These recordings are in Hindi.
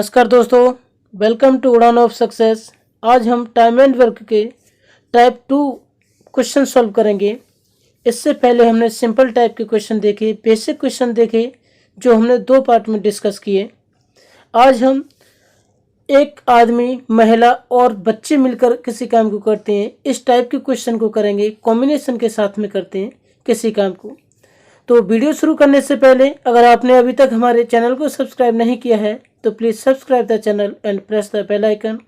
नमस्कार दोस्तों, वेलकम टू उड़ान ऑफ सक्सेस। आज हम टाइम एंड वर्क के टाइप 2 क्वेश्चन सॉल्व करेंगे। इससे पहले हमने सिंपल टाइप के क्वेश्चन देखे, बेसिक क्वेश्चन देखे, जो हमने 2 पार्ट में डिस्कस किए। आज हम एक आदमी, महिला और बच्चे मिलकर किसी काम को करते हैं, इस टाइप के क्वेश्चन को करेंगे। कॉम्बिनेशन के साथ में करते हैं किसी काम को। तो वीडियो शुरू करने से पहले अगर आपने अभी तक हमारे चैनल को सब्सक्राइब नहीं किया है तो please subscribe the channel and press the bell icon,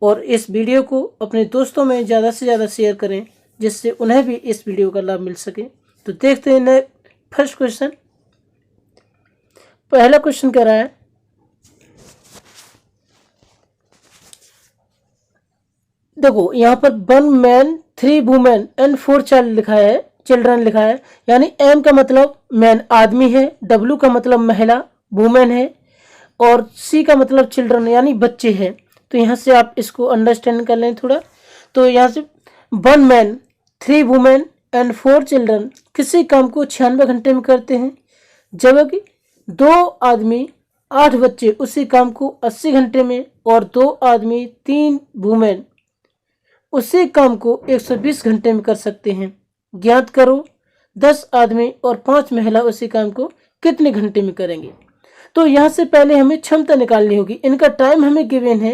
और इस वीडियो को अपने दोस्तों में ज़्यादा से ज़्यादा शेयर करें जिससे उन्हें भी इस वीडियो का लाभ मिल सके। तो देखते हैं फर्स्ट क्वेश्चन। पहला क्वेश्चन कह रहा है, देखो यहाँ पर 1 मैन 3 वुमेन एंड 4 चाइल्ड लिखा है, चिल्ड्रन लिखा है। यानी एम का मतलब मैन आदमी है, डब्ल्यू का मतलब महिला वुमेन है, और सी का मतलब चिल्ड्रन यानी बच्चे हैं। तो यहाँ से आप इसको अंडरस्टैंड कर लें थोड़ा। तो यहाँ से 1 मैन 3 वुमेन एंड 4 चिल्ड्रन किसी काम को 96 घंटे में करते हैं, जबकि 2 आदमी 8 बच्चे उसी काम को 80 घंटे में, और 2 आदमी 3 वुमेन उसी काम को 120 घंटे में कर सकते हैं। ज्ञात करो 10 आदमी और 5 महिला उसी काम को कितने घंटे में करेंगे। तो यहाँ से पहले हमें क्षमता निकालनी होगी। इनका टाइम हमें गिवन है,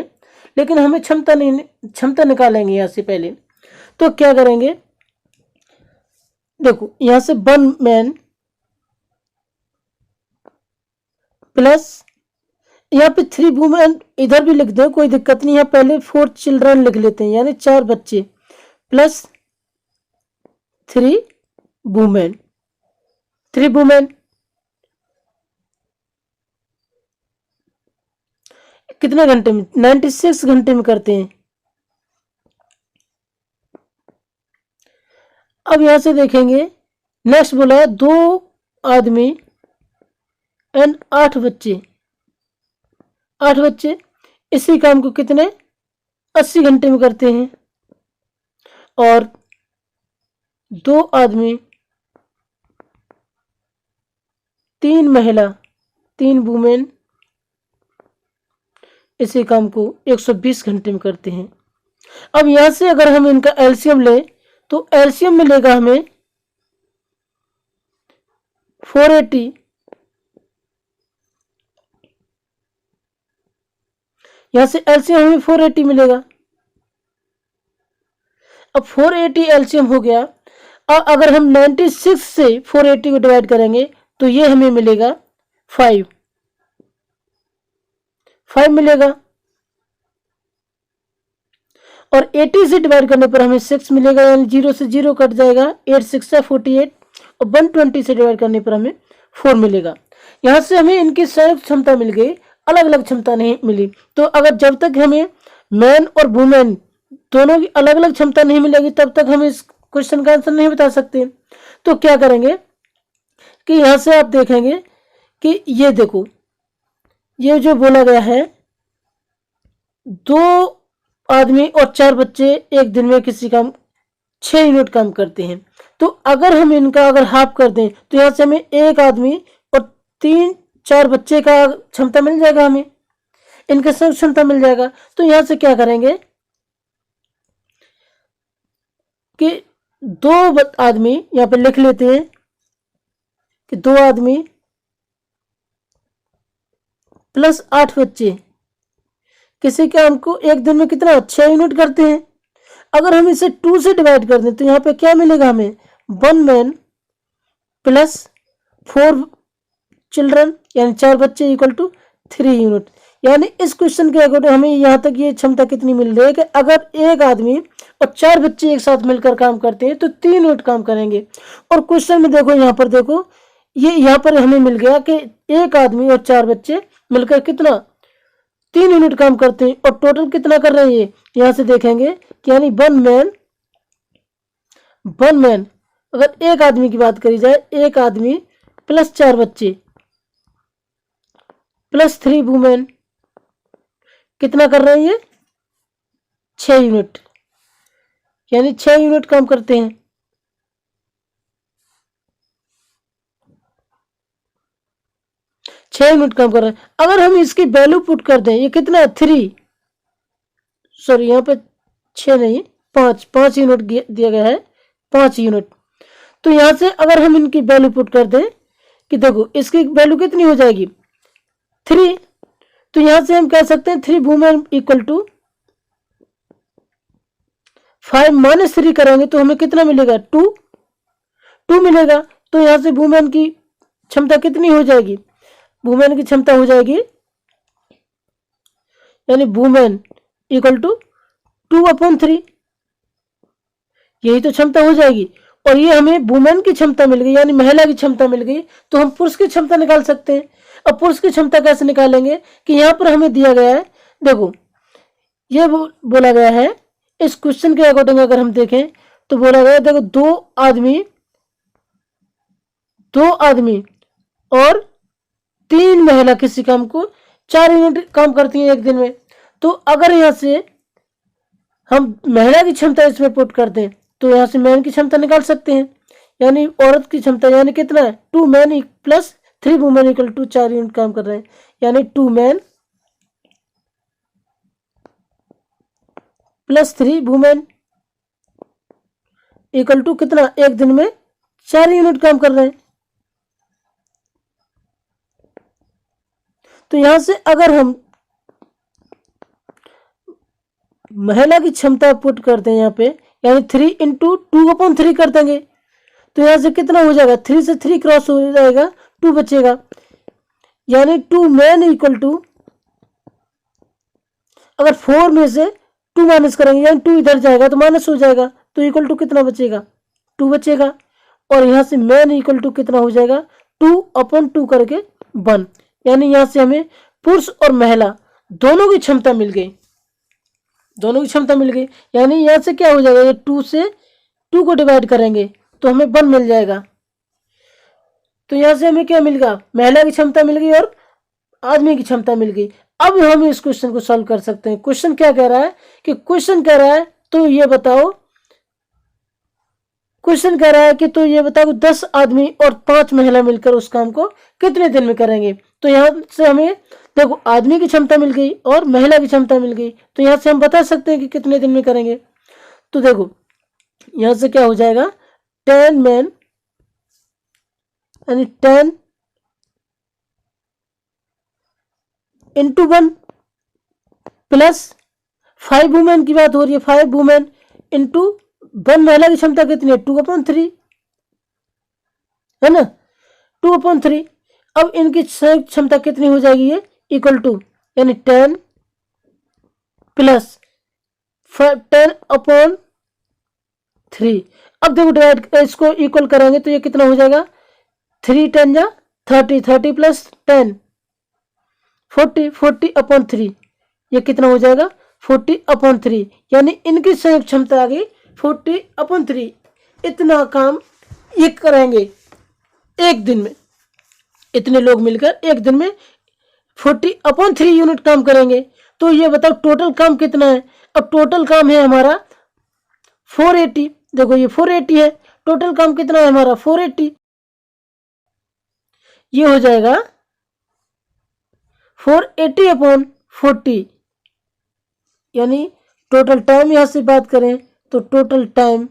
लेकिन हमें क्षमता निकालेंगे यहाँ से पहले। तो क्या करेंगे, देखो यहाँ से 1 मैन प्लस यहाँ पे 3 वुमेन इधर भी लिख दो, कोई दिक्कत नहीं है। पहले 4 चिल्ड्रन लिख लेते हैं, यानी 4 बच्चे प्लस 3 वुमेन। 3 वुमेन कितने घंटे में? 96 घंटे में करते हैं। अब यहां से देखेंगे, नेक्स्ट बोला है 2 आदमी एंड 8 बच्चे। 8 बच्चे इसी काम को कितने 80 घंटे में करते हैं, और 2 आदमी 3 महिला 3 वुमेन इसी काम को 120 घंटे में करते हैं। अब यहां से अगर हम इनका एलसीएम लें तो एलसीएम मिलेगा हमें 480। यहां से एलसीएम हमें 480 मिलेगा। अब 480 एलसीएम हो गया। अब अगर हम 96 से 480 को डिवाइड करेंगे तो ये हमें मिलेगा 5 मिलेगा, और 80 से डिवाइड करने पर हमें 6 मिलेगा, यानी 0 से 0 कट जाएगा। 8 6 48, और 120 से डिवाइड करने पर हमें 4 मिलेगा। यहाँ से हमें इनकी संयुक्त क्षमता मिल गई, अलग अलग क्षमता नहीं मिली। तो अगर जब तक हमें मैन और वुमेन दोनों की अलग अलग क्षमता नहीं मिलेगी तब तक हम इस क्वेश्चन का आंसर नहीं बता सकते। तो क्या करेंगे कि यहाँ से आप देखेंगे कि ये देखो, ये जो बोला गया है 2 आदमी और 4 बच्चे एक दिन में किसी काम 6 यूनिट काम करते हैं। तो अगर हम इनका अगर हाफ कर दें तो यहाँ से हमें 1 आदमी और 3-4 बच्चे का क्षमता मिल जाएगा, हमें इनका सब क्षमता मिल जाएगा। तो यहाँ से क्या करेंगे कि 2 आदमी यहाँ पे लिख लेते हैं कि 2 आदमी प्लस 8 बच्चे किसी काम को एक दिन में कितना 6 यूनिट करते हैं। अगर हम इसे 2 से डिवाइड कर दें तो यहाँ पे क्या मिलेगा हमें, 1 मैन प्लस 4 चिल्ड्रन यानी 4 बच्चे इक्वल टू 3 यूनिट। यानी इस क्वेश्चन के अकॉर्डिंग हमें यहाँ तक ये क्षमता कितनी मिल रही है कि अगर 1 आदमी और 4 बच्चे एक साथ मिलकर काम करते हैं तो 3 यूनिट काम करेंगे। और क्वेश्चन में देखो, यहाँ पर देखो, ये यहाँ पर हमें मिल गया कि 1 आदमी और 4 बच्चे मिलकर कितना 3 यूनिट काम करते हैं, और टोटल कितना कर रहे हैं यहाँ से देखेंगे कि यानी 1 मैन अगर 1 आदमी की बात करी जाए, 1 आदमी प्लस 4 बच्चे प्लस 3 वुमेन कितना कर रहे हैं, ये 6 यूनिट, यानी 6 यूनिट काम करते हैं। 6 यूनिट काम कर रहा है। अगर हम इसकी वैल्यू पुट कर दें, ये कितना है 3, सॉरी यहाँ पे 6 नहीं 5 यूनिट दिया गया है, 5 यूनिट। तो यहाँ से अगर हम इनकी वैल्यू पुट कर दें कि देखो इसकी वैल्यू कितनी हो जाएगी 3, तो यहां से हम कह सकते हैं 3 वुमेन इक्वल टू 5 माइनस 3 करेंगे तो हमें कितना मिलेगा 2 मिलेगा। तो यहां से वुमेन की क्षमता कितनी हो जाएगी, वुमेन की क्षमता हो जाएगी यानी वुमेन इक्वल टू 2/3, यही तो क्षमता हो जाएगी। और ये हमें वुमेन की क्षमता मिल गई यानी महिला की क्षमता मिल गई, तो हम पुरुष की क्षमता निकाल सकते हैं। अब पुरुष की क्षमता कैसे निकालेंगे कि यहाँ पर हमें दिया गया है, देखो ये बोला गया है इस क्वेश्चन के अकॉर्डिंग अगर हम देखें तो बोला गया है देखो दो आदमी और 3 महिला किसी काम को 4 यूनिट काम करती हैं एक दिन में। तो अगर यहाँ से हम महिला की क्षमता इसमें पुट कर दें तो यहाँ से मैन की क्षमता निकाल सकते हैं, यानी औरत की क्षमता यानी कितना है 2 man plus 3 women equal to 4 unit काम कर रहे हैं, यानी 2 man plus 3 women equal to कितना एक दिन में 4 यूनिट काम कर रहे हैं। तो यहां से अगर हम महिला की क्षमता पुट करते हैं यहाँ पे यानी 3 इंटू 2/3 कर देंगे तो यहां से कितना हो जाएगा 3 से 3 क्रॉस हो जाएगा 2 बचेगा, यानी 2 मैन इक्वल टू अगर 4 में से 2 माइनस करेंगे यानी 2 इधर जाएगा तो माइनस हो जाएगा, तो इक्वल टू कितना बचेगा 2 बचेगा। और यहां से मैन इक्वल टू कितना हो जाएगा 2/2 करके 1, यानी यहां से हमें पुरुष और महिला दोनों की क्षमता मिल गई, यानी यहां से क्या हो जाएगा ये 2 से 2 को डिवाइड करेंगे तो हमें 1 मिल जाएगा। तो यहां से हमें क्या मिल गया महिला की क्षमता मिल गई और आदमी की क्षमता मिल गई। अब हम इस क्वेश्चन को सॉल्व कर सकते हैं। क्वेश्चन क्या कह रहा है कि तो ये बताओ 10 आदमी और 5 महिला मिलकर उस काम को कितने दिन में करेंगे। तो यहां से हमें देखो आदमी की क्षमता मिल गई और महिला की क्षमता मिल गई, तो यहां से हम बता सकते हैं कि कितने दिन में करेंगे। तो देखो यहां से क्या हो जाएगा 10 मैन यानी 10 इंटू 1 प्लस 5 वुमेन की बात हो रही है, 5 वुमेन इंटू 1 महिला की क्षमता कितनी है 2/3 है ना 2/3। अब इनकी क्षमता कितनी हो जाएगी ये इक्वल टू यानी 10 प्लस 10/3। अब देखो डिवाइड इसको इक्वल करेंगे तो ये कितना हो जाएगा 3 10 जा 30 प्लस 10 40/3, ये कितना हो जाएगा 40/3, यानी इनकी संयुक्त क्षमता आ गई 40/3। इतना काम ये करेंगे एक दिन में, इतने लोग मिलकर एक दिन में 40/3 यूनिट काम करेंगे। तो ये बताओ टोटल काम कितना है। अब टोटल काम है हमारा 480, देखो ये 480 है, टोटल काम कितना है हमारा 480, ये हो जाएगा 480/40, यानी टोटल टाइम यहां से बात करें तो टोटल टाइम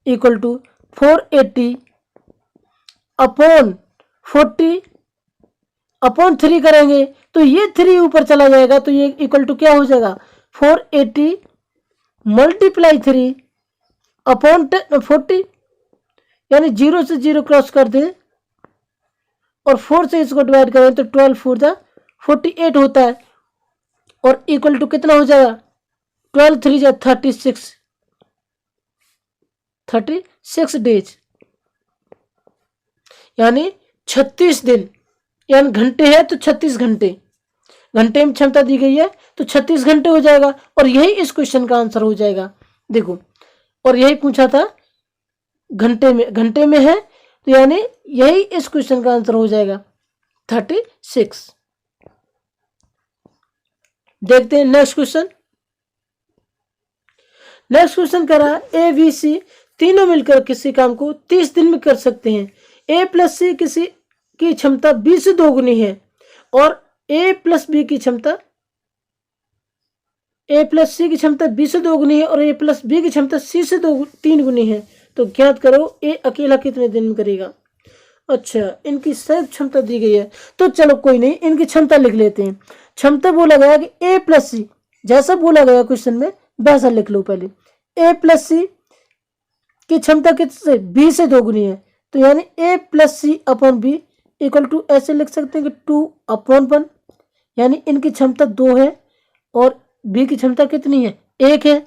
इक्वल टू 480/40/3 करेंगे तो ये 3 ऊपर चला जाएगा तो ये इक्वल टू क्या हो जाएगा 480 मल्टीप्लाई 3/40, यानी 0 से 0 क्रॉस कर दें और 4 से इसको डिवाइड करें तो 12 4 जा 48 होता है और इक्वल टू कितना हो जाएगा 12 3 जा 36 डेज, यानी 36 दिन, यानी घंटे है तो 36 घंटे में क्षमता दी गई है तो 36 घंटे हो जाएगा और यही इस क्वेश्चन का आंसर हो जाएगा। देखो और यही पूछा था घंटे में है तो यानी यही इस क्वेश्चन का आंसर हो जाएगा 36। देखते हैं नेक्स्ट क्वेश्चन कह रहा है ए बी सी तीनों मिलकर किसी काम को 30 दिन में कर सकते हैं। ए प्लस सी किसी की क्षमता बी से दोगुनी है और ए प्लस बी की क्षमता ए प्लस सी की क्षमता बी से दोगुनी है और ए प्लस बी की क्षमता सी से 3 गुनी है, तो ज्ञात करो ए अकेला कितने दिन में करेगा। अच्छा, इनकी सहज क्षमता दी गई है, तो चलो कोई नहीं, इनकी क्षमता लिख लेते हैं। क्षमता बोला गया कि ए प्लस सी, जैसा बोला गया क्वेश्चन में वैसा लिख लो। पहले ए प्लस सी की क्षमता किससे, बी से दोगुनी है, तो यानी a plus c upon b equal to ऐसे लिख सकते हैं कि 2/1, यानी इनकी क्षमता 2 है और बी की क्षमता कितनी है, 1 है,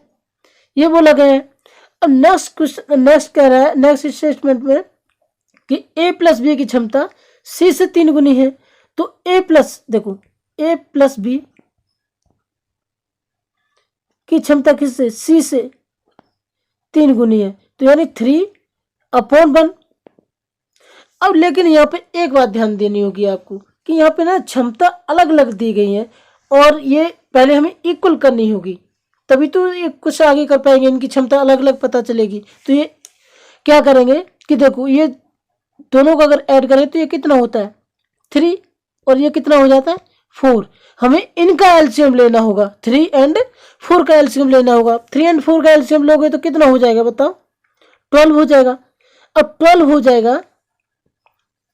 ये बोला गया है। अब नेक्स्ट कह रहा है, नेक्स्ट स्टेटमेंट में कि ए प्लस बी की क्षमता सी से 3 गुनी है, तो ए प्लस, देखो ए प्लस बी की क्षमता किससे, सी से 3 गुनी है, तो यानी 3/1। अब लेकिन यहाँ पे एक बात ध्यान देनी होगी आपको कि यहाँ पे ना क्षमता अलग अलग दी गई है और ये पहले हमें इक्वल करनी होगी, तभी तो ये कुछ आगे कर पाएंगे, इनकी क्षमता अलग अलग पता चलेगी। तो ये क्या करेंगे कि देखो ये दोनों को अगर ऐड करें तो ये कितना होता है 3 और ये कितना हो जाता है 4। हमें इनका एलसीएम लेना होगा, 3 और 4 का एलसीएम लेना होगा। 3 और 4 का एलसीएम लोगे तो कितना हो जाएगा बताओ, 12 हो जाएगा। अब 12 हो जाएगा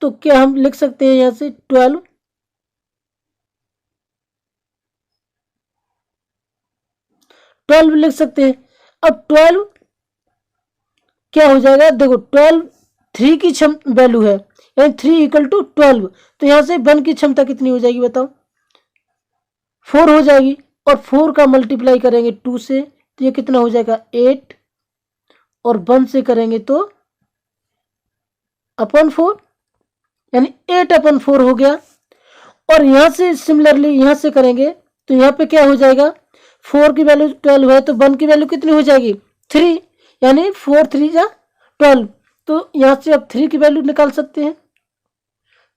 तो क्या हम लिख सकते हैं यहाँ से 12 लिख सकते हैं। अब 12 क्या हो जाएगा, देखो 12 3 की वैल्यू है, यानी 3 इक्वल टू 12, तो यहाँ से 1 की क्षमता कितनी हो जाएगी बताओ, 4 हो जाएगी, और 4 का मल्टीप्लाई करेंगे 2 से तो ये कितना हो जाएगा 8, और 1 से करेंगे तो अपॉन 4, यानी 8/4 हो गया। और यहाँ से सिमिलरली यहाँ से करेंगे तो यहाँ पे क्या हो जाएगा, 4 की वैल्यू 12 है तो 1 की वैल्यू कितनी हो जाएगी 3, यानी 4 3 जा 12, तो यहाँ से अब 3 की वैल्यू निकाल सकते हैं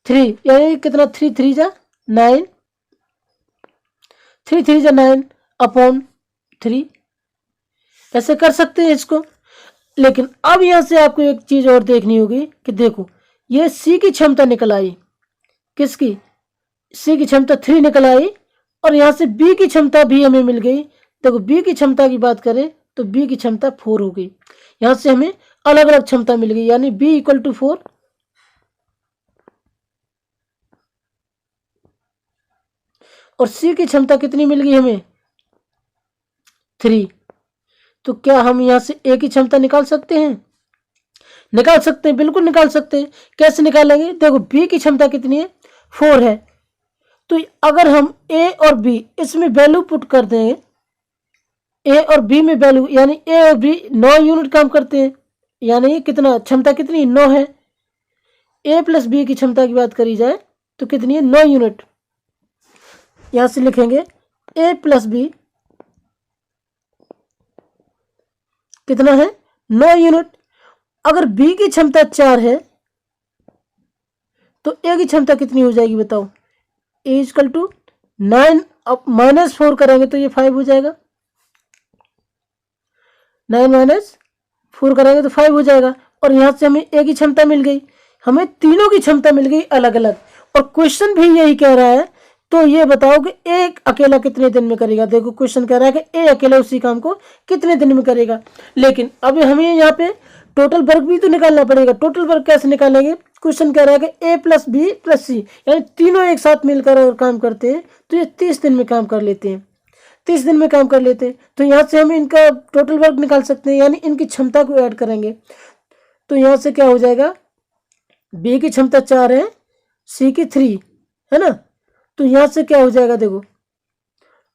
3, यानी कितना 3 3 जा 9, 3 3 जा 9/3, ऐसे कर सकते हैं इसको। लेकिन अब यहाँ से आपको एक चीज और देखनी होगी कि देखो ये सी की क्षमता निकल आई, किसकी, सी की क्षमता 3 निकल आई, और यहाँ से बी की क्षमता भी हमें मिल गई। देखो बी की क्षमता की बात करें तो बी की क्षमता 4 हो गई, यहाँ से हमें अलग अलग क्षमता मिल गई, यानी बी इक्वल टू 4 और सी की क्षमता कितनी मिल गई हमें 3। तो क्या हम यहाँ से ए की क्षमता निकाल सकते हैं, निकाल सकते हैं, बिल्कुल निकाल सकते हैं। कैसे निकालेंगे, देखो बी की क्षमता कितनी है 4 है, तो अगर हम ए और बी इसमें वैल्यू पुट कर दें, ए और बी में वैल्यू, यानी ए और बी 9 यूनिट काम करते हैं, यानी कितना क्षमता कितनी 9 है। ए प्लस बी की क्षमता की बात करी जाए तो कितनी है 9 यूनिट, यहां से लिखेंगे ए प्लस बी कितना है 9 यूनिट। अगर बी की क्षमता 4 है तो ए की क्षमता कितनी हो जाएगी बताओ, ए इक्वल टू 9, अब -4 करेंगे तो ये 5 हो जाएगा, 9 - 4 करेंगे तो 5 हो जाएगा। और यहाँ से हमें ए की क्षमता मिल गई, हमें तीनों की क्षमता मिल गई अलग अलग, और क्वेश्चन भी यही कह रहा है। तो ये बताओ कि ए अकेला कितने दिन में करेगा। देखो क्वेश्चन कह रहा है कि ए अकेला उसी काम को कितने दिन में करेगा, लेकिन अब हमें यहाँ पे टोटल वर्क भी तो निकालना पड़ेगा। टोटल वर्क कैसे निकालेंगे, क्वेश्चन कह रहा है कि ए प्लस बी प्लस सी, यानी तीनों एक साथ मिलकर अगर काम करते हैं तो ये 30 दिन में काम कर लेते हैं, 30 दिन में काम कर लेते हैं। तो यहाँ से हम इनका टोटल वर्क निकाल सकते हैं, यानी इनकी क्षमता को ऐड करेंगे। तो यहाँ से क्या हो जाएगा, बी की क्षमता 4 है, सी की 3 है ना, तो यहाँ से क्या हो जाएगा, देखो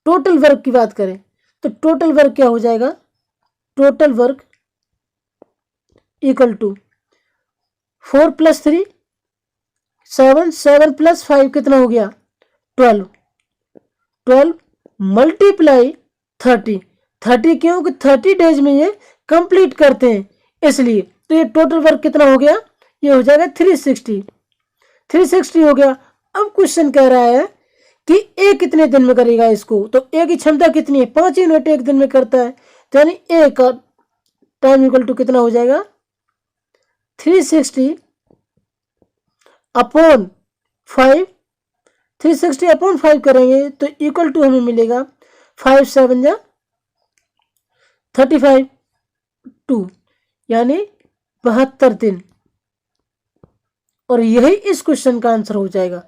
टोटल वर्क की बात करें तो टोटल वर्क क्या हो जाएगा, टोटल वर्क इक्वल टू 4 + 3 7, 7 + 5 कितना हो गया 12, 12 मल्टीप्लाई 30, 30 क्योंकि 30 डेज में ये कंप्लीट करते हैं इसलिए। तो ये टोटल वर्क कितना हो गया, ये हो जाएगा 360, 360 हो गया। अब क्वेश्चन कह रहा है कि ए कितने दिन में करेगा इसको, तो ए की क्षमता कितनी है 5 यूनिट एक दिन में करता है, तो यानी ए का टाइम इक्वल टू कितना हो जाएगा 360 अपॉन 5, 360 अपॉन 5 करेंगे तो इक्वल टू हमें मिलेगा 5 7 या 35 2, यानी 72 दिन। और यही इस क्वेश्चन का आंसर हो जाएगा,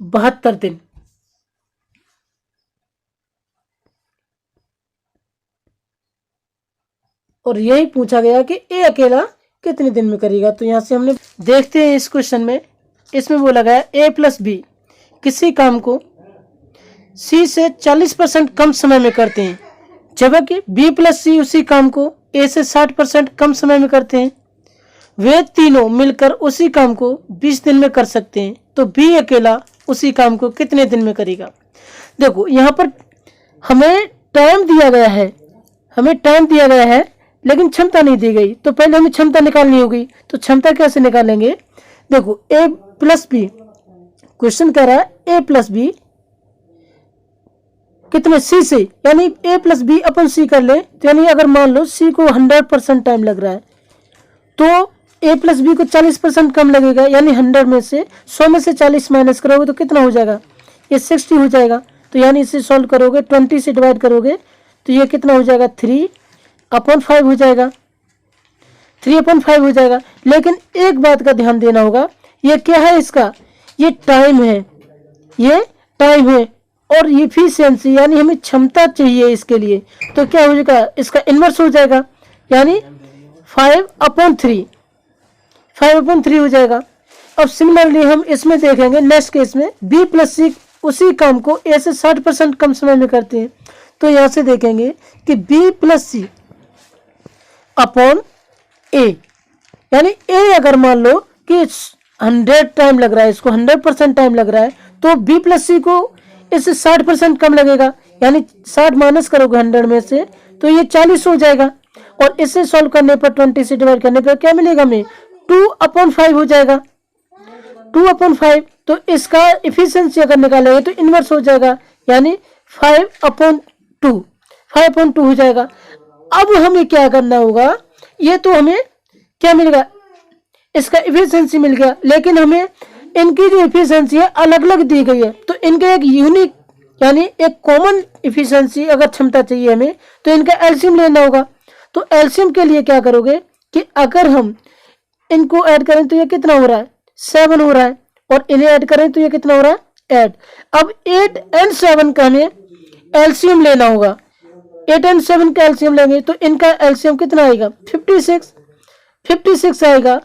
72 दिन। और यही पूछा गया कि ए अकेला कितने दिन में करेगा। तो यहां से हमने देखते हैं इस क्वेश्चन में, इसमें बोला गया ए प्लस बी किसी काम को सी से 40% कम समय में करते हैं, जबकि बी प्लस सी उसी काम को ए से 60% कम समय में करते हैं। वे तीनों मिलकर उसी काम को 20 दिन में कर सकते हैं, तो बी अकेला उसी काम को कितने दिन में करेगा। देखो यहाँ पर हमें टाइम दिया गया है, लेकिन क्षमता नहीं दी गई। तो पहले हमें क्षमता निकालनी होगी। तो क्षमता कैसे निकालेंगे, देखो ए प्लस बी, क्वेश्चन कह रहा है ए प्लस बी कितने सी से, यानी ए प्लस बी अपन सी कर ले। तो यानी अगर मान लो सी को 100% टाइम लग रहा है, तो ए प्लस बी को 40% कम लगेगा, यानी 100 में से 100 में से 40 माइनस करोगे तो कितना हो जाएगा, ये 60 हो जाएगा। तो यानी इसे सॉल्व करोगे, 20 से डिवाइड करोगे तो ये कितना हो जाएगा, 3/5 हो जाएगा, 3/5 हो जाएगा। लेकिन एक बात का ध्यान देना होगा, ये क्या है, इसका ये टाइम है, और इफिशियंसी यानी हमें क्षमता चाहिए इसके लिए। तो क्या हो जाएगा, इसका इन्वर्स हो जाएगा, यानी 5/3 हो जाएगा। अब सिमिलरली हम इसमें देखेंगे नेक्स्ट केस में बी प्लस सी उसी काम को ए से 60% कम समय में करते हैं। तो यहां से देखेंगे कि बी प्लस सी अपॉन ए, यानी ए अगर मान लो कि 100 टाइम लग रहा है, इसको 100% टाइम लग रहा है, तो बी प्लस सी को इससे 60% कम लगेगा, यानी 60 माइनस करोगे 100 में से तो ये 40 हो जाएगा। और इसे सॉल्व करने पर 20 से डिवाइड करने पर क्या मिलेगा हमें, 2/5 हो जाएगा, 2/5। तो इसका इफिशियंसी अगर निकालेंगे तो इनवर्स हो जाएगा, यानी 5/2 हो जाएगा। अब हमें क्या करना होगा, ये तो हमें क्या मिलेगा, इसका इफिशियंसी मिल गया, लेकिन हमें इनकी जो इफिशियंसी है अलग अलग दी गई है। तो इनके एक यूनिक यानी एक कॉमन इफिशियंसी अगर क्षमता चाहिए हमें, तो इनका एलसीएम लेना होगा। तो एलसीएम के लिए क्या करोगे कि अगर हम इनको ऐड करें तो ये कितना हो रहा है, 7 हो रहा है, और इन्हें ऐड करें तो ये कितना हो रहा है, 8। अब 8 और 7 का हमें एलसीएम लेना होगा। 8 और 7 का एलसीएम लेंगे तो इनका एलसीएम कितना आएगा, 56 आएगा।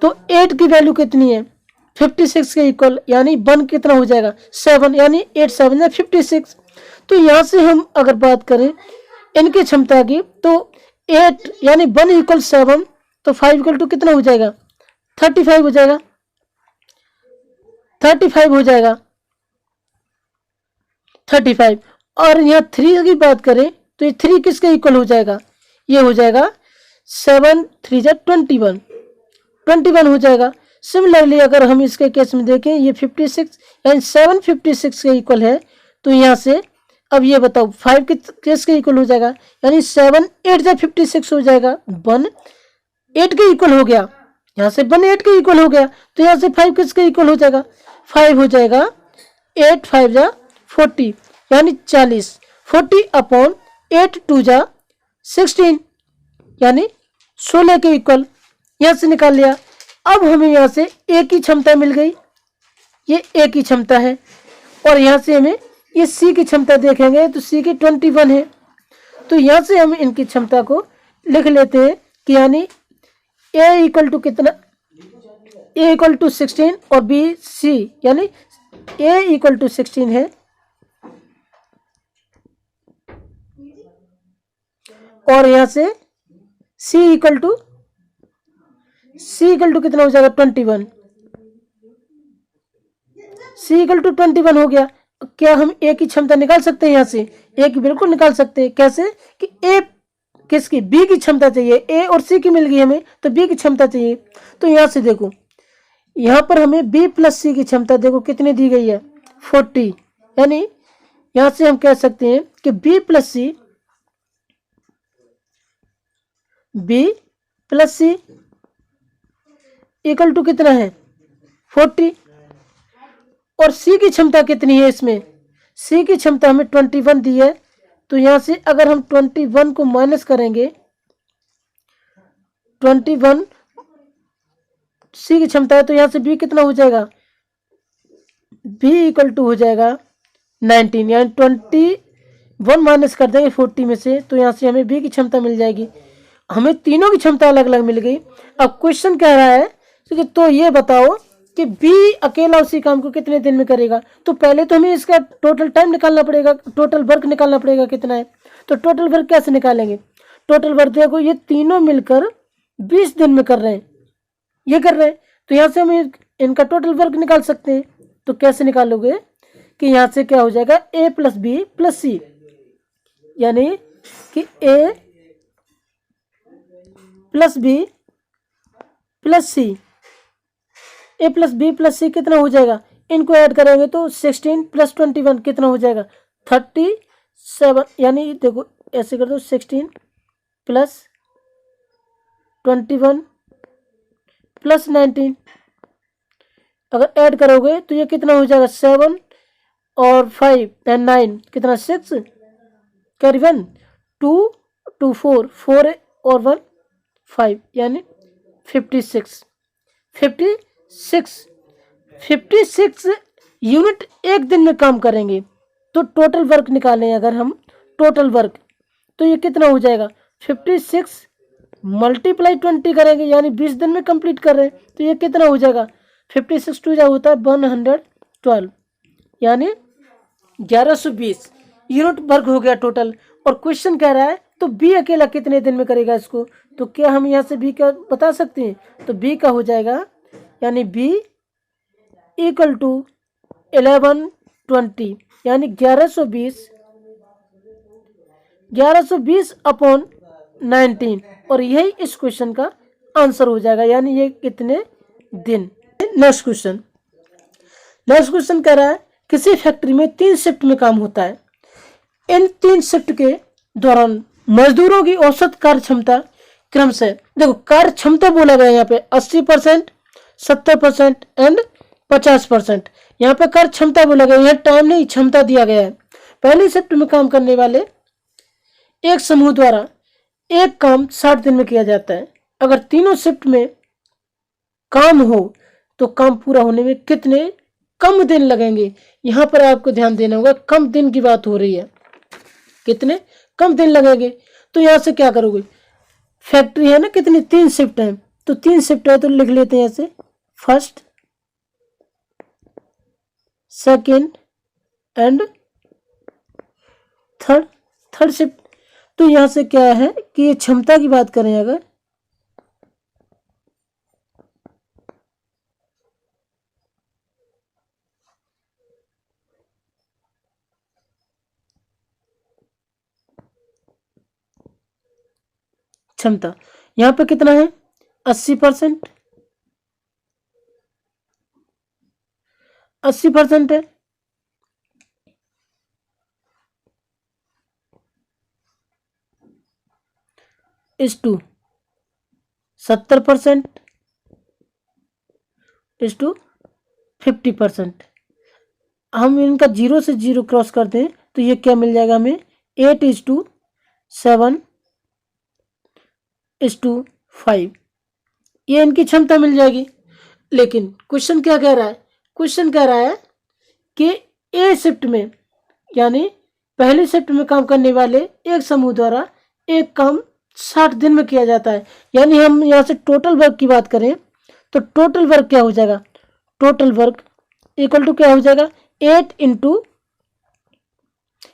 तो 8 की वैल्यू कितनी है, 56 के इक्वल, यानी 1 कितना हो जाएगा, 7, यानी 8 7 या 56। तो यहाँ से हम अगर बात करें इनकी क्षमता की, तो 8 यानी 1 = 7, तो 5 = कितना हो जाएगा, 35 हो जाएगा, 35 हो जाएगा, 35। और यहाँ 3 की बात करें तो ये 3 किसके इक्वल हो जाएगा, ये हो जाएगा 7 3 जा 21 हो जाएगा। सिमिलरली अगर हम इसके केस में देखें, ये 56 यानी 7 56 के इक्वल है। तो यहाँ से अब ये बताओ 5 किसके इक्वल हो जाएगा, यानी 7 8 जा 56 हो जाएगा, 1 8 के इक्वल हो गया, यहाँ से 1 8 के इक्वल हो गया। तो यहाँ से 5 किसके इक्वल हो जाएगा, 5 हो जाएगा, 8 5 जा 40, यानी 40, 40/8 2 जा 16, यानी 16 के इक्वल, यहाँ से निकाल लिया। अब हमें यहाँ से ए की क्षमता मिल गई, ये ए की क्षमता है, और यहाँ से हमें ये सी की क्षमता देखेंगे तो सी की 21 है। तो यहाँ से हम इनकी क्षमता को लिख लेते हैं कि यानी ए = कितना, ए = 16 और बी सी, यानी ए = 16 है और यहाँ से C = कितना हो जाएगा, 21, C = 21 हो गया। क्या हम ए की क्षमता निकाल सकते हैं, यहाँ से ए की बिल्कुल निकाल सकते हैं। कैसे कि ए किसकी, बी की क्षमता चाहिए, ए और सी की मिल गई हमें, तो बी की क्षमता चाहिए। तो यहाँ से देखो, यहाँ पर हमें बी प्लस सी की क्षमता देखो कितनी दी गई है, 40, यानी यहाँ से हम कह सकते हैं कि बी प्लस सी = कितना है, 40, और सी की क्षमता कितनी है, इसमें सी की क्षमता हमें 21 दी है। तो यहां से अगर हम 21 को माइनस करेंगे, 21 सी की क्षमता है, तो यहां से बी कितना हो जाएगा, बी इक्वल टू हो जाएगा 19, यानी 21 माइनस कर देंगे 40 में से, तो यहाँ से हमें बी की क्षमता मिल जाएगी। हमें तीनों की क्षमता अलग अलग मिल गई। अब क्वेश्चन कह रहा है कि तो ये बताओ कि बी अकेला उसी काम को कितने दिन में करेगा। तो पहले तो हमें इसका टोटल टाइम निकालना पड़ेगा, टोटल वर्क निकालना पड़ेगा कितना है। तो टोटल वर्क कैसे निकालेंगे, टोटल वर्क देखो ये तीनों मिलकर 20 दिन में कर रहे हैं, ये कर रहे हैं, तो यहाँ से हम इनका टोटल वर्क निकाल सकते हैं। तो कैसे निकालोगे कि यहाँ से क्या हो जाएगा, ए प्लस बी प्लस सी, यानी कि ए प्लस बी प्लस सी, ए प्लस बी प्लस सी कितना हो जाएगा, इनको ऐड करेंगे तो 16 प्लस 21 कितना हो जाएगा 37, यानी देखो ऐसे कर दो 16 प्लस 21 प्लस 19, अगर ऐड करोगे तो ये कितना हो जाएगा 7 और 5 एंड 9 कितना 6 कैरी 1 2 2 4 4 और 1 5, यानी 56 यूनिट एक दिन में काम करेंगे। तो टोटल वर्क निकालें अगर हम टोटल वर्क, तो ये कितना हो जाएगा 56 मल्टीप्लाई 20 करेंगे, यानी 20 दिन में कंप्लीट कर रहे हैं, तो ये कितना हो जाएगा 56 टू जा होता है 112, यानी 1120 यूनिट वर्क हो गया टोटल। और क्वेश्चन कह रहा है तो बी अकेला कितने दिन में करेगा इसको। तो क्या हम यहाँ से बी का बता सकते हैं, तो बी का हो जाएगा यानी बी इक्वल टू 1120, यानी 1120 अपॉन 19, और यही इस क्वेश्चन का आंसर हो जाएगा, यानी ये कितने दिन। नेक्स्ट क्वेश्चन कह रहा है किसी फैक्ट्री में 3 शिफ्ट में काम होता है। इन 3 शिफ्ट के दौरान मजदूरों की औसत कार्य क्षमता क्रमशः, देखो कार्य क्षमता बोला गया यहाँ पे 80%, 70% एंड 50%। यहाँ पे कार्य क्षमता बोला गया, यहाँ टाइम नहीं क्षमता दिया गया है। पहली शिफ्ट में काम करने वाले एक समूह द्वारा एक काम 60 दिन में किया जाता है। अगर तीनों शिफ्ट में काम हो तो काम पूरा होने में कितने कम दिन लगेंगे। यहाँ पर आपको ध्यान देना होगा, कम दिन की बात हो रही है, कितने कम दिन लगेंगे। तो यहाँ से क्या करोगे, फैक्ट्री है ना कितनी 3 शिफ्ट है, तो 3 शिफ्ट है तो लिख लेते हैं ऐसे first second and third shift. तो यहाँ से क्या है कि ये क्षमता की बात करें अगर, क्षमता यहाँ पे कितना है 80%, 80% है, इस टू 70% इस टू 50%। हम इनका 0 से 0 क्रॉस करते हैं तो ये क्या मिल जाएगा हमें 8:7 5, ये इनकी क्षमता मिल जाएगी। लेकिन क्वेश्चन क्या कह रहा है, क्वेश्चन कह रहा है कि ए शिफ्ट में यानी पहली शिफ्ट में काम करने वाले एक समूह द्वारा एक काम 60 दिन में किया जाता है। यानी हम यहाँ से टोटल वर्क की बात करें तो टोटल वर्क क्या हो जाएगा, टोटल वर्क इक्वल टू क्या हो जाएगा 8 इंटू,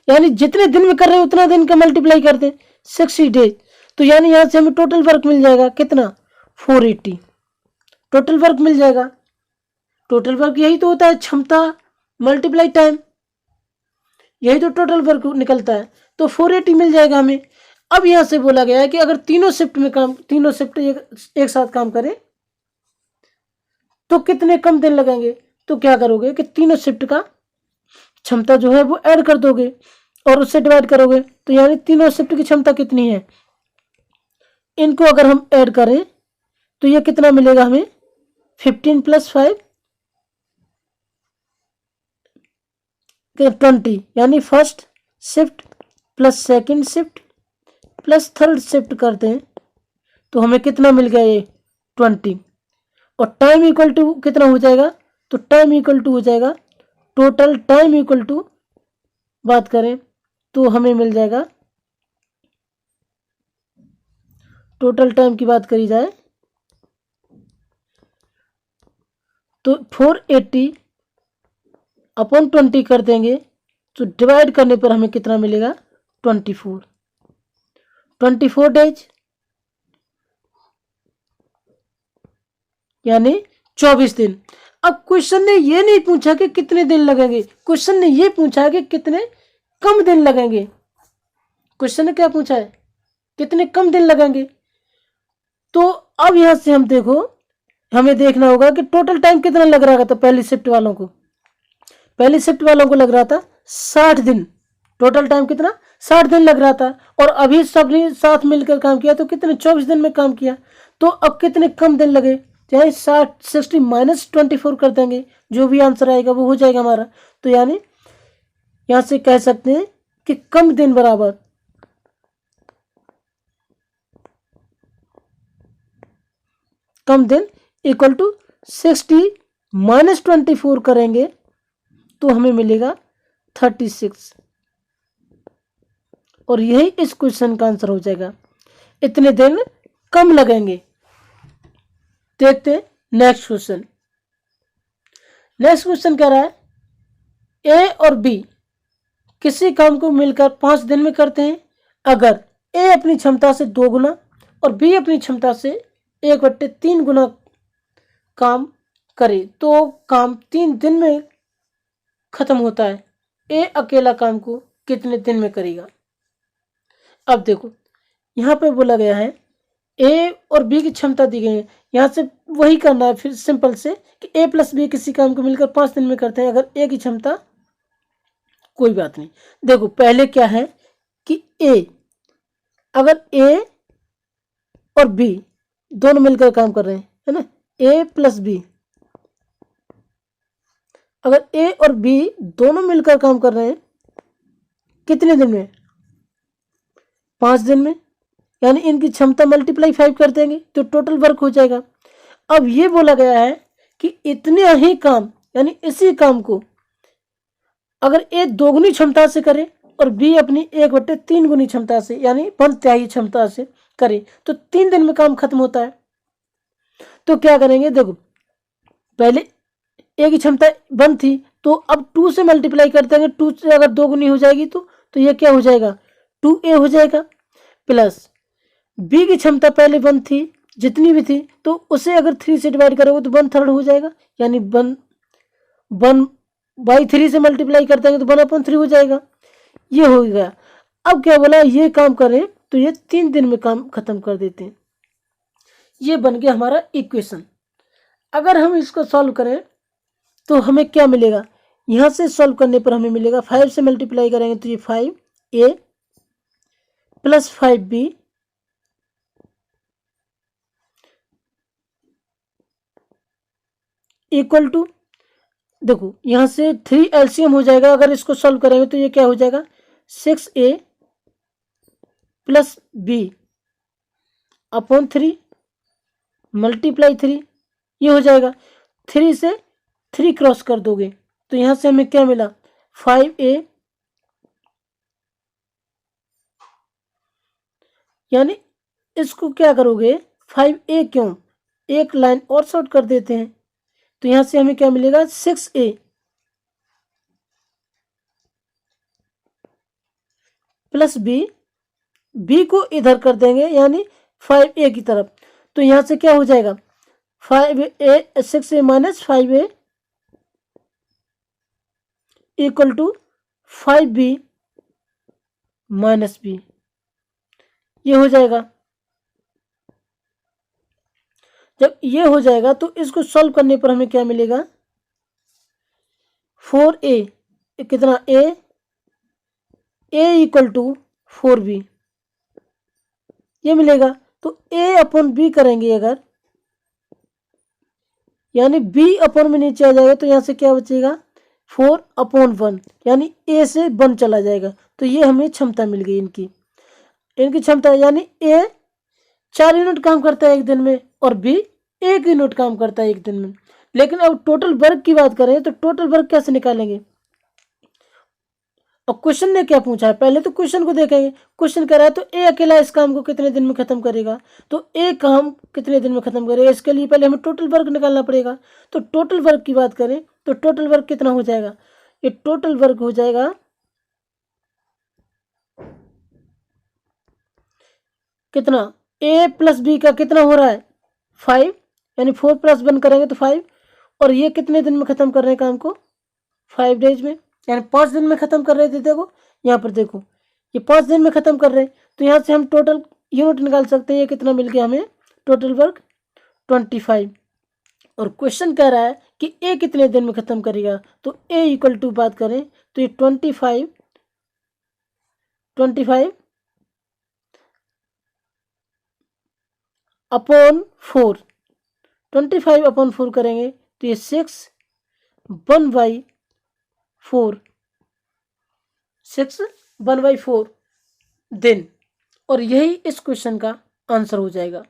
यानी जितने दिन में कर रहे हैं उतना दिन का मल्टीप्लाई कर दें 60 डेज। तो यानी यहाँ से हमें टोटल वर्क मिल जाएगा कितना 480, टोटल वर्क मिल जाएगा। टोटल वर्क यही तो होता है क्षमता मल्टीप्लाई टाइम, यही तो टोटल वर्क निकलता है। तो 480 मिल जाएगा हमें। अब यहाँ से बोला गया है कि अगर तीनों शिफ्ट एक साथ काम करें तो कितने कम दिन लगेंगे। तो क्या करोगे कि तीनों शिफ्ट का क्षमता जो है वो ऐड कर दोगे और उससे डिवाइड करोगे, तो यानी तीनों शिफ्ट की क्षमता कितनी है, इनको अगर हम ऐड करें तो ये कितना मिलेगा हमें 15 + 5 20 यानी first shift plus second shift plus third shift करते हैं तो हमें कितना मिल गया ये 20। और टाइम इक्वल टू कितना हो जाएगा, तो टाइम इक्वल टू हो जाएगा टोटल टाइम इक्वल टू बात करें तो हमें मिल जाएगा, टोटल टाइम की बात करी जाए तो 480 अपॉन 20 कर देंगे तो डिवाइड करने पर हमें कितना मिलेगा 24 डेज यानी 24 दिन। अब क्वेश्चन ने ये नहीं पूछा कि कितने दिन लगेंगे, क्वेश्चन ने ये पूछा कि कितने कम दिन लगेंगे। क्वेश्चन ने क्या पूछा है, कितने कम दिन लगेंगे। तो अब यहां से हम देखो, हमें देखना होगा कि टोटल टाइम कितना लग रहा था पहली शिफ्ट वालों को। पहली शिफ्ट वालों को लग रहा था 60 दिन, टोटल टाइम कितना 60 दिन लग रहा था। और अभी सबने साथ मिलकर काम किया तो कितने 24 दिन में काम किया। तो अब कितने कम दिन लगे, यानी 60 माइनस 24 कर देंगे, जो भी आंसर आएगा वो हो जाएगा हमारा। तो यानी यहां से कह सकते हैं कि कम दिन बराबर कम दिन इक्वल टू 60 माइनस 24 करेंगे तो हमें मिलेगा 36। और यही इस क्वेश्चन का आंसर हो जाएगा, इतने दिन कम लगेंगे। देखते हैं नेक्स्ट क्वेश्चन। नेक्स्ट क्वेश्चन कह रहा है ए और बी किसी काम को मिलकर 5 दिन में करते हैं। अगर ए अपनी क्षमता से 2 गुना और बी अपनी क्षमता से 1/3 गुना काम करे तो काम 3 दिन में खत्म होता है। ए अकेला काम को कितने दिन में करेगा। अब देखो यहां पे बोला गया है ए और बी की क्षमता दी गई है, यहां से वही करना है फिर सिंपल से कि ए प्लस बी किसी काम को मिलकर 5 दिन में करते हैं। अगर ए की क्षमता, कोई बात नहीं, देखो पहले क्या है कि ए, अगर ए और बी दोनों मिलकर काम कर रहे हैं, है ना, ए प्लस बी, अगर ए और बी दोनों मिलकर काम कर रहे हैं कितने दिन में, 5 दिन में, यानी इनकी क्षमता मल्टीप्लाई 5 कर देंगे तो टोटल वर्क हो जाएगा। अब ये बोला गया है कि इतने ही काम, यानी इसी काम को अगर ए 2 गुनी क्षमता से करे और बी अपनी 1/3 गुनी क्षमता से यानी 1/3 क्षमता से करे तो 3 दिन में काम खत्म होता है। तो क्या करेंगे, देखो पहले ए की क्षमता 1 थी तो अब 2 से मल्टीप्लाई कर देंगे, 2 से अगर 2 गुनी हो जाएगी तो ये क्या हो जाएगा 2a हो जाएगा, प्लस बी की क्षमता पहले 1 थी जितनी भी थी तो उसे अगर 3 से डिवाइड करोगे तो 1/3 हो जाएगा, यानी 1/3 से मल्टीप्लाई कर देंगे तो 1/3 हो जाएगा। ये हो गया। अब क्या बोला, ये काम करें तो ये 3 दिन में काम खत्म कर देते हैं। ये बन गया हमारा इक्वेशन। अगर हम इसको सॉल्व करें तो हमें क्या मिलेगा, यहां से सॉल्व करने पर हमें मिलेगा 5 से मल्टीप्लाई करेंगे तो ये 5a plus 5b equal to, देखो यहां से 3 एलसीएम हो जाएगा। अगर इसको सॉल्व करेंगे तो ये क्या हो जाएगा 6a plus b upon 3 multiply 3, ये हो जाएगा। 3 से 3 क्रॉस कर दोगे तो यहां से हमें क्या मिला 5a, यानी इसको क्या करोगे 5a, क्यों एक लाइन और शॉर्ट कर देते हैं तो यहां से हमें क्या मिलेगा 6a प्लस b को इधर कर देंगे यानी 5a की तरफ, तो यहां से क्या हो जाएगा 6a minus 5a equal to 5b minus b, ये हो जाएगा। जब ये हो जाएगा तो इसको सॉल्व करने पर हमें क्या मिलेगा 4a, कितना a इक्वल टू 4b, ये मिलेगा। तो a अपॉन b करेंगे अगर, यानी b अपॉन में नीचे आ जाएगा तो यहां से क्या बचेगा 4/1 यानी ए से 1 चला जाएगा। तो ये हमें क्षमता मिल गई इनकी क्षमता, यानी ए 4 यूनिट काम करता है एक दिन में और बी 1 यूनिट काम करता है एक दिन में। लेकिन अब टोटल वर्क की बात करें तो टोटल वर्क कैसे निकालेंगे। और क्वेश्चन ने क्या पूछा है, पहले तो क्वेश्चन को देखेंगे। क्वेश्चन कह रहा है तो ए अकेला इस काम को कितने दिन में खत्म करेगा, तो ए काम कितने दिन में खत्म करेगा, इसके लिए पहले हमें टोटल वर्क निकालना पड़ेगा। तो टोटल वर्क की बात करें तो टोटल वर्क कितना हो जाएगा, ये टोटल वर्क हो जाएगा कितना, ए प्लस बी का कितना हो रहा है 5, यानी 4 + 1 करेंगे तो 5, और ये कितने दिन में खत्म कर रहे हैं काम को 5 डेज में, यानी 5 दिन में खत्म कर रहे थे। देखो यहाँ पर देखो ये 5 दिन में खत्म कर रहे हैं, तो यहाँ से हम टोटल यूनिट निकाल सकते हैं। ये कितना मिल गया हमें टोटल वर्क 25। और क्वेश्चन कह रहा है कि ए कितने दिन में खत्म करेगा, तो ए इक्वल टू बात करें तो ये 25 अपॉन 4, 25 अपॉन 4 करेंगे तो ये 6/4 दिन, और यही इस क्वेश्चन का आंसर हो जाएगा।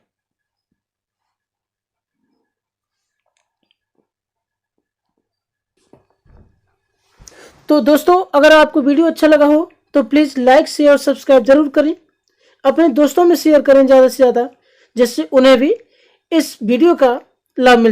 तो दोस्तों अगर आपको वीडियो अच्छा लगा हो तो प्लीज़ लाइक शेयर और सब्सक्राइब जरूर करें, अपने दोस्तों में शेयर करें ज़्यादा से ज़्यादा, जिससे उन्हें भी इस वीडियो का लाभ मिल सके।